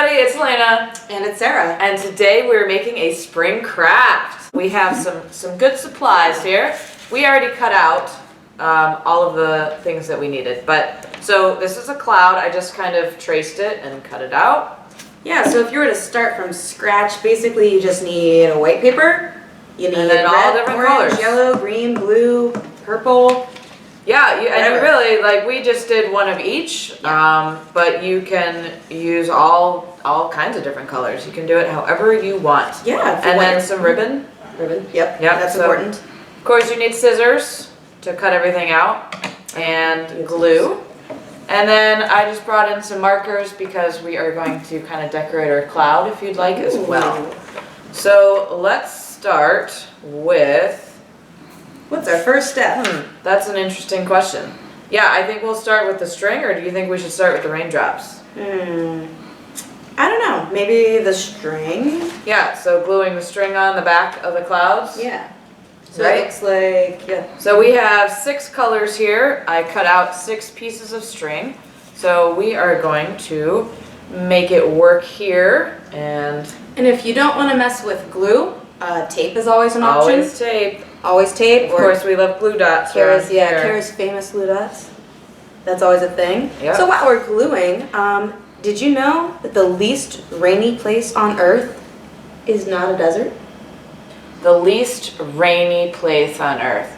everybody, it's Ellana. And it's Sarah. And today we're making a spring craft. We have some good supplies here. We already cut out all of the things that we needed. So this is a cloud. I just kind of traced it and cut it out. Yeah, so if you were to start from scratch, basically you just need a white paper. You need red, all different orange, colors. Yellow, green, blue, purple. Yeah, and you really, like, we just did one of each, but you can use all kinds of different colors. You can do it however you want. Yeah. And then some ribbon. Ribbon, yep, that's important. Of course, you need scissors to cut everything out, and glue. And then I just brought in some markers because we are going to kind of decorate our cloud, if you'd like, as well. So let's start with... What's our first step? That's an interesting question. Yeah, I think we'll start with the string, or do you think we should start with the raindrops? I don't know. Maybe the string? Yeah, so gluing the string on the back of the clouds? Yeah. So it looks like, yeah. So we have 6 colors here. I cut out 6 pieces of string. So we are going to make it work here. And if you don't want to mess with glue, tape is always an option. Always tape. Always tape. Of course, we love glue dots. Kara's famous glue dots. That's always a thing. Yep. So while we're gluing, did you know that the least rainy place on Earth is not a desert? The least rainy place on Earth.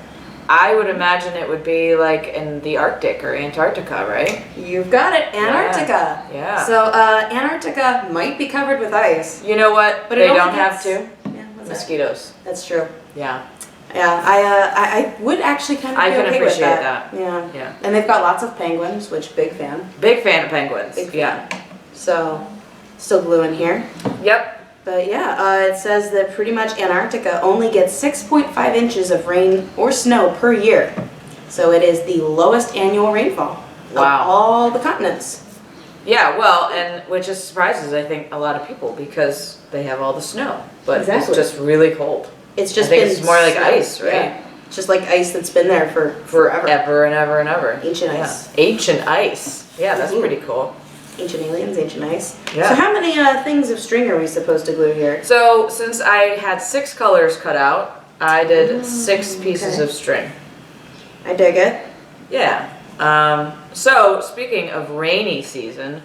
I would imagine it would be like in the Arctic or Antarctica, right? You've got it, Antarctica. Yeah. So Antarctica might be covered with ice. You know what? But they don't have to. Yeah, mosquitoes. That's true. Yeah. Yeah, I would actually kind of I be can okay appreciate with that. Yeah. Yeah. And they've got lots of penguins, which big fan. Big fan of penguins. Big fan. Yeah. So, still gluing here. Yep. But yeah, it says that pretty much Antarctica only gets 6.5 inches of rain or snow per year. So it is the lowest annual rainfall of all the continents. Yeah, well, and which just surprises, I think, a lot of people because they have all the snow. But it's just really cold. It's just it's more like ice, right? Yeah. It's just like ice that's been there for forever. Ever and ever and ever. Ancient ice. Ancient ice. Yeah, that's pretty cool. Ancient aliens, ancient ice. Yeah. So how many things of string are we supposed to glue here? So since I had 6 colors cut out, I did 6 pieces of string. I dig it. Yeah. So speaking of rainy season,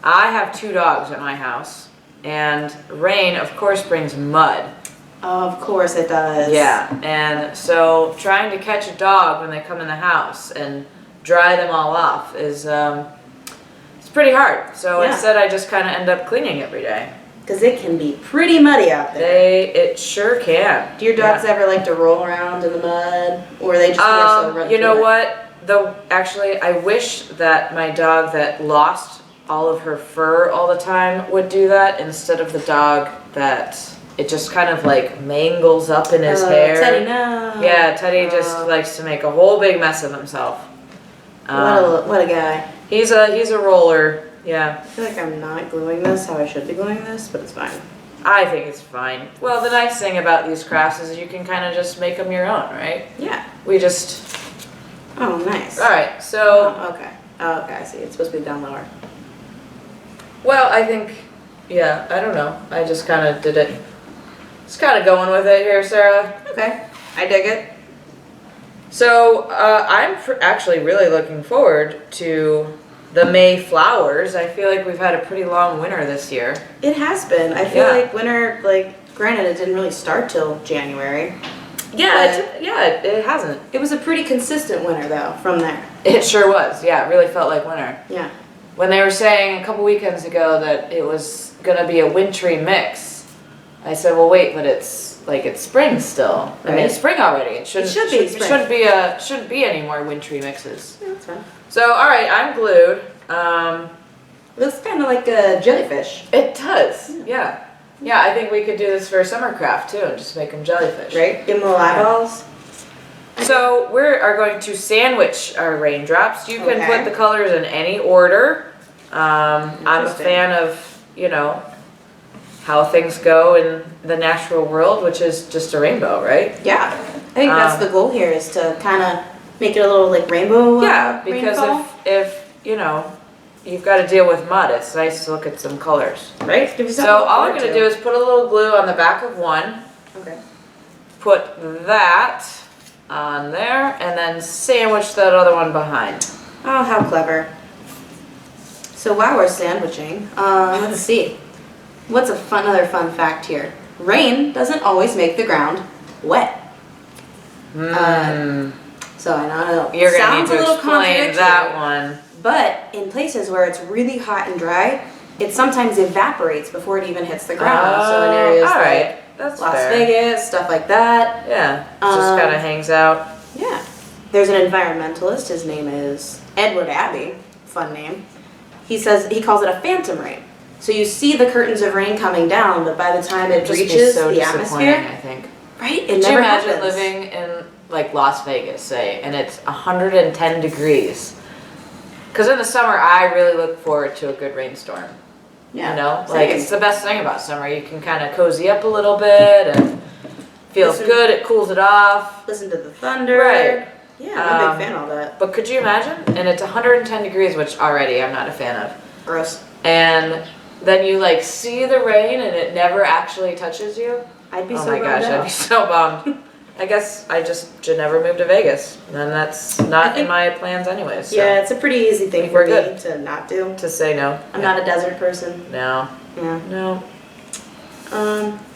I have 2 dogs at my house, and rain, of course, brings mud. Of course it does. Yeah, and so trying to catch a dog when they come in the house and dry them all off is it's pretty hard. So instead I just kind of end up cleaning every day. Because it can be pretty muddy out there. It sure can. Do your dogs ever like to roll around in the mud, or are they just more so run you know through what? Actually, I wish that my dog that lost all of her fur all the time would do that instead of the dog that it just kind of like mangles up in his hair. Teddy, no. Yeah, Teddy just likes to make a whole big mess of himself. What a guy. He's a roller. Yeah. I feel like I'm not gluing this how I should be gluing this, but it's fine. I think it's fine. Well, the nice thing about these crafts is you can kind of just make them your own, right? Yeah. We just... Oh, nice. All right, so... Okay. Oh, okay, I see. It's supposed to be down lower. Well, I think... Yeah, I don't know. I just kind of did it. Just kind of going with it here, Sarah. Okay. I dig it. So, I'm actually really looking forward to the May flowers. I feel like we've had a pretty long winter this year. It has been. I feel like winter, granted, it didn't really start till January. Yeah, it hasn't. It was a pretty consistent winter, though, from there. It sure was. Yeah, it really felt like winter. Yeah. When they were saying a couple weekends ago that it was going to be a wintry mix, I said, well, wait, but it's spring still. I mean, it's spring already. It shouldn't be any more wintry mixes. Yeah, that's fine. So, all right, I'm glued. It looks kind of like a jellyfish. It does. Yeah. Yeah, I think we could do this for a summer craft, too, and just make them jellyfish. Right? Give them little eyeballs. So, we are going to sandwich our raindrops. You can put the colors in any order. I'm a fan of, how things go in the natural world, which is just a rainbow, right? Yeah. I think that's the goal here, is to kind of make it a little rainbow. Yeah, because if you've got to deal with mud. It's nice to look at some colors. Right? Give yourself So a look all I'm forward going to do is put a little glue on the back of one, Okay. put that on there, and then sandwich that other one behind. Oh, how clever. So while we're sandwiching, let's see. What's another fun fact here? Rain doesn't always make the ground wet. So I know You're going to need sounds a to little explain that contradictory, one. but in places where it's really hot and dry, it sometimes evaporates before it even hits the ground. So in areas all like right. That's Las fair. Vegas, stuff like that. Yeah, it just kind of hangs out. Yeah. There's an environmentalist, his name is Edward Abbey, fun name. He calls it a phantom rain. So you see the curtains of rain coming down, but by the time it Just be reaches so the disappointing, atmosphere, I think. right? It Could you never imagine happens. living in like Las Vegas, say, and it's 110 degrees? Because in the summer, I really look forward to a good rainstorm. Yeah. You know, same. like it's the best thing about summer. You can kind of cozy up a little bit and feels good. It cools it off. Listen to the thunder. Right. Yeah, I'm a big fan of all that. But could you imagine? And it's 110 degrees, which already I'm not a fan of. Gross. And then you like see the rain and it never actually touches you. I'd be Oh so my gosh, bummed I'd out. be so bummed. I guess I just should never move to Vegas, and that's not in my plans anyways. So. Yeah, it's a pretty easy thing think for we're me good. to not do. To say no. I'm not a desert person. No. Yeah. No.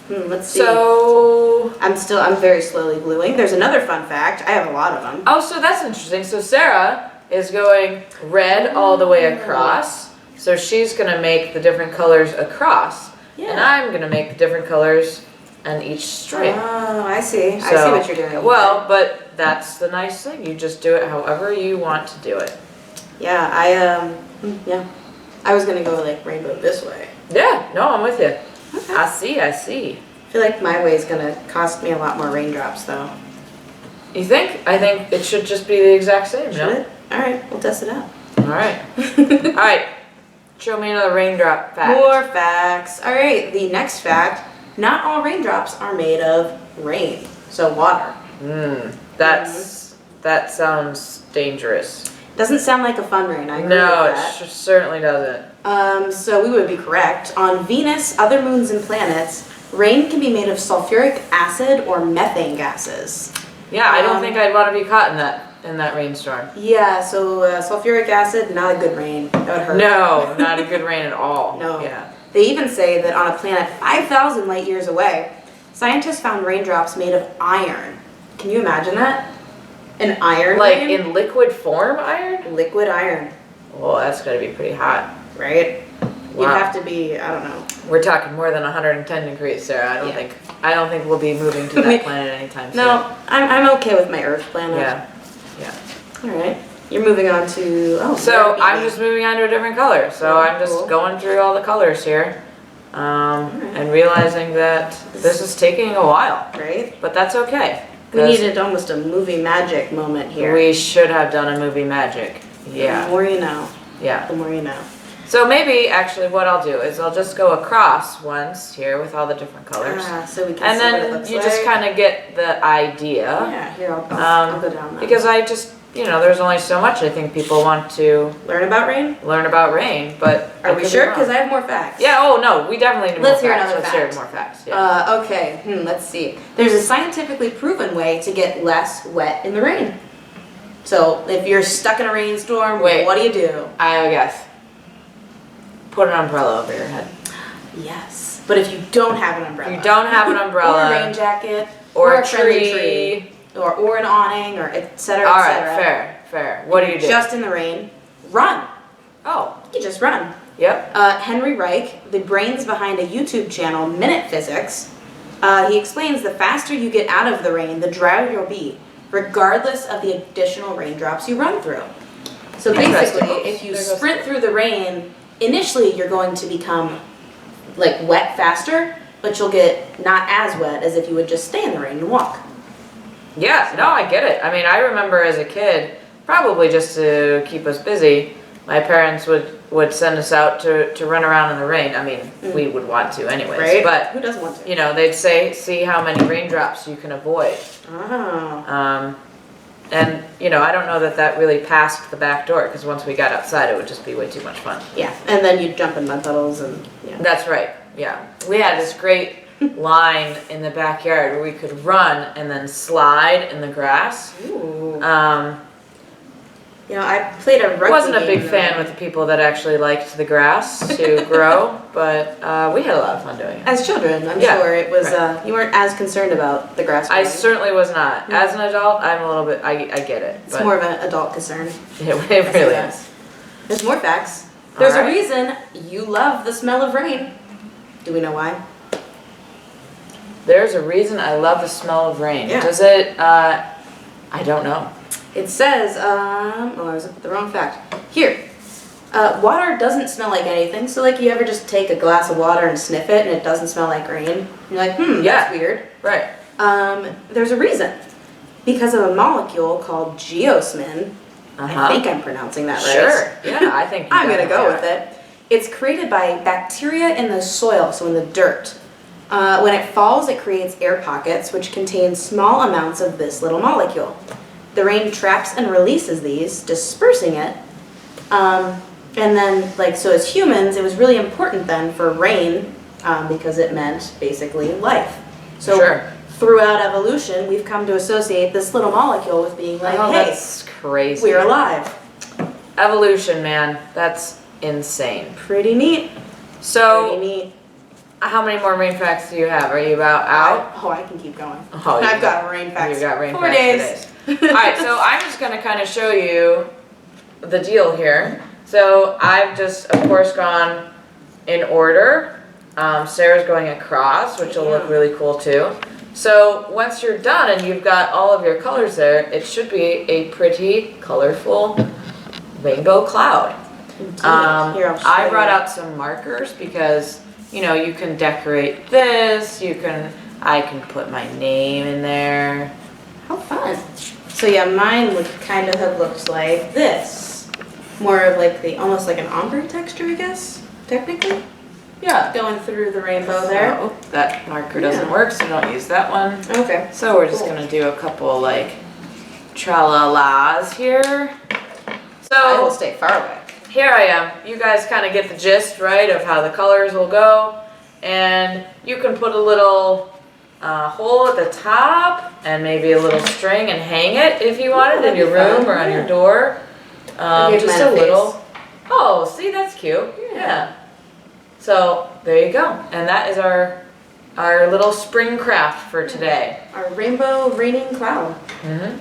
Let's see. So. I'm very slowly gluing. There's another fun fact. I have a lot of them. Oh, so that's interesting. So Sarah is going red all the way across. So she's gonna make the different colors across, and I'm gonna make the different colors on each string. Oh, I see. So, I see what you're doing. Well, but that's the nice thing. You just do it however you want to do it. Yeah, I was gonna go like rainbow this way. Yeah, no, I'm with you. Okay. I see. I feel like my way is gonna cost me a lot more raindrops though. You think? I think it should just be the exact same, Should no? it? All right, we'll test it out. All right. All right. Show me another raindrop fact. More facts. All right, the next fact: not all raindrops are made of rain, so water. That sounds dangerous. Doesn't sound like a fun rain. I agree No, with it that. certainly doesn't. So we would be correct. On Venus, other moons, and planets, rain can be made of sulfuric acid or methane gases. Yeah, I don't think I'd want to be caught in that rainstorm. Yeah, so sulfuric acid, not a good rain. That would hurt. No, not a good rain at all. No. Yeah. They even say that on a planet 5,000 light years away, scientists found raindrops made of iron. Can you imagine that? An iron Like rain? in liquid form iron? Liquid iron, Oh, that's gotta be pretty hot. right? You'd Wow. have to be, I don't know. We're talking more than 110 degrees, Sarah. I don't think we'll be moving to that planet anytime soon. No, I'm okay with my Earth planet. Yeah. All right. You're moving on to, So red I'm beanie. just moving on to a different color. So I'm just Cool. going through all the colors here, and realizing that this is taking a while, Right? but that's okay. We 'cause needed almost a movie magic moment here. We should have done a movie magic. The Yeah. more you know. Yeah. The more you know. So maybe actually what I'll do is I'll just go across once here with all the different colors. So we can And see what it then looks you like. just kind of get the idea. Yeah, here, I'll go down that. Because I just, there's only so much I think people want to Learn about rain? learn about rain, but I Are we could be sure? wrong. Because I have more facts. Yeah, oh no, we definitely need Let's more hear facts. another Let's hear fact. more facts. Yeah. Okay, let's see. There's a scientifically proven way to get less wet in the rain. So if you're stuck in a rainstorm, Wait. what do? I guess. Put an umbrella over your head. Yes. But if you don't have an umbrella. You don't have an umbrella. Or a rain jacket. Or a friendly tree. Or an awning, or et cetera, All et right, cetera. fair. What do you do? Just in the rain, run. Oh, You just run. yep. Henry Reich, the brains behind a YouTube channel, Minute Physics, he explains the faster you get out of the rain, the drier you'll be, regardless of the additional raindrops you run through. So Interesting. basically, if you There goes sprint through the rain, initially you're going to become like wet faster, but you'll get not as wet as if you would just stay in the rain and walk. Yeah, no, I get it. I mean, I remember as a kid, probably just to keep us busy, my parents would send us out to run around in the rain. I mean, we would want to anyways. Right? But, Who doesn't want to? they'd say, see how many raindrops you can avoid. Oh. And, you know, I don't know that really passed the back door, because once we got outside, it would just be way too much fun. Yeah, and then you'd jump in mud puddles and, yeah. That's right, yeah. We had this great line in the backyard where we could run and then slide in the grass. Ooh. You know, I played a rugby Wasn't a game big fan with the people that actually liked the grass to grow, but we had a lot of fun doing it. As children, I'm Yeah, sure it was, right. you weren't as concerned about the grass. I growing. certainly was not. As an adult, I'm a little bit, I get it. It's more of an adult concern. It really is. There's more facts. There's All right. a reason you love the smell of rain. Do we know why? There's a reason I love the smell of rain. Yeah. Does it, I don't know. It says, oh, I was looking at the wrong fact. Here, water doesn't smell like anything. So, like, you ever just take a glass of water and sniff it, and it doesn't smell like rain? You're like, Yeah. that's weird. Right. There's a reason. Because of a molecule called geosmin. I think I'm pronouncing that right. Sure. Yeah, I think I'm gonna go with it. It's created by bacteria in the soil, so in the dirt. When it falls, it creates air pockets, which contain small amounts of this little molecule. The rain traps and releases these, dispersing it. And then, like, so as humans, it was really important then for rain, because it meant basically life. So Sure. throughout evolution, we've come to associate this little molecule with being like, Oh, hey, that's crazy. we're alive. Evolution, man. That's insane. Pretty neat. So, Pretty neat. how many more rain facts do you have? Are you about out? I can keep going. Oh, I've got rain facts. You've got rain 4 facts days. for days. All right, so I'm just going to kind of show you the deal here. So I've just, of course, gone in order. Sarah's going across, which will look really cool too. So once you're done and you've got all of your colors there, it should be a pretty colorful rainbow cloud. Here, I'll show I brought you. out some markers because, you know, you can decorate this, I can put my name in there. How fun. So yeah, mine would kind of have looked like this. More of like almost like an ombre texture, I guess, technically. Yeah. Going through the rainbow there. So that marker doesn't work, so don't use that one. Okay. So we're just Cool. gonna do a couple like tra-la-las here. I will So stay far away. here I am. You guys kind of get the gist, right, of how the colors will go. And you can put a little hole at the top and maybe a little string and hang it if you wanted in your room or on your door. Give Just mine a a face. little. Oh, see, that's cute. Yeah. So there you go. And that is our little spring craft for today. Our rainbow raining cloud. Mm-hmm.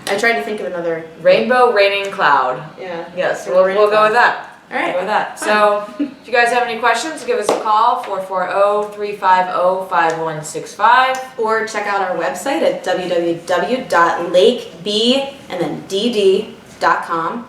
I tried to think of another. Rainbow raining cloud. Yeah. Yes, Rainbow we'll go cloud. with that. All right. We'll go with that. So if you guys have any questions, give us a call, 440-350-5165. Or check out our website at www.lakeb and then dd.com.